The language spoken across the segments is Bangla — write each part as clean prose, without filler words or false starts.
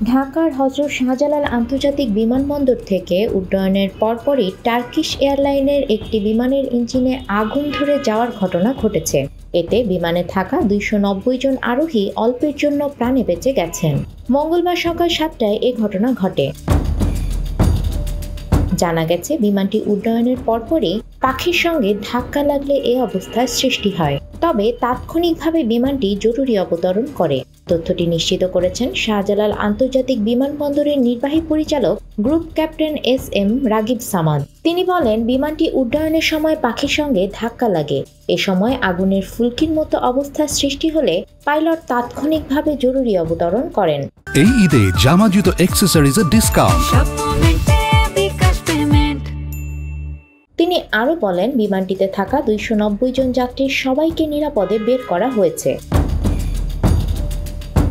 ঢাকার হযরত শাহজালাল আন্তর্জাতিক বিমানবন্দর থেকে উড্ডয়নের পরপরই টার্কিশ এয়ারলাইনের একটি বিমানের ইঞ্জিনে আগুন ধরে যাওয়ার ঘটনা ঘটেছে। এতে বিমানে থাকা 290 জন আরোহী অল্পের জন্য প্রাণে বেঁচে গেছেন। মঙ্গলবার সকাল 7টায় এ ঘটনা ঘটে। জানা গেছে, বিমানটি উড্ডয়নের পরপরই পাখির সঙ্গে ধাক্কা লাগলে এ অবস্থার সৃষ্টি হয়। তবে তাৎক্ষণিকভাবে বিমানটি জরুরি অবতরণ করে। তথ্যটি নিশ্চিত করেছেন শাহজালাল আন্তর্জাতিক বিমানবন্দরের নির্বাহী পরিচালক group captain SM. Ragib Samad. তিনি বলেন, বিমানটি উড্ডয়নের সময় পাখির সঙ্গে ধাক্কা লাগে। এ সময় আগুনের ফুলকির মতো অবস্থার সৃষ্টি হলে পাইলট তাৎক্ষণিকভাবে জরুরি অবতরণ করেন। এই ঈদে জামা জুতো অ্যাকসেসরিজের ডিসকাউন্ট। তিনি আরও বলেন, বিমানটিতে থাকা 290 জন যাত্রীর সবাইকে নিরাপদে বের করা হয়েছে।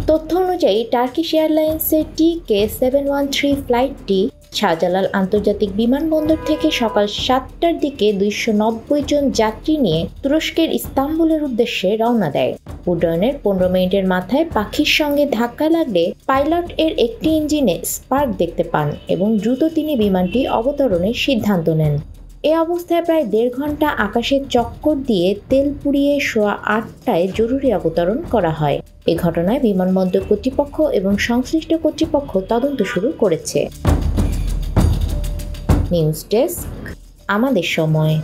তথ্য অনুযায়ী টার্কিশ এয়ারলাইন্সের TK713 ফ্লাইটটি শাহজালাল আন্তর্জাতিক বিমানবন্দর থেকে সকাল 7টার দিকে 290 জন যাত্রী নিয়ে তুরস্কের ইস্তাম্বুলের উদ্দেশ্যে রওনা দেয়। উড্ডয়নের 15 মিনিটের মাথায় পাখির সঙ্গে ধাক্কা লাগলে পাইলট এর একটি ইঞ্জিনে স্পার্ক দেখতে পান এবং দ্রুত তিনি বিমানটি অবতরণের সিদ্ধান্ত নেন। এ অবস্থায় প্রায় 1.5 ঘন্টা আকাশে চক্কর দিয়ে তেল পুড়িয়ে সোয়া 8টায় জরুরি অবতরণ করা হয়। এ ঘটনায় বিমানবন্দর কর্তৃপক্ষ এবং সংশ্লিষ্ট কর্তৃপক্ষ তদন্ত শুরু করেছে। নিউজ ডেস্ক, আমাদের সময়।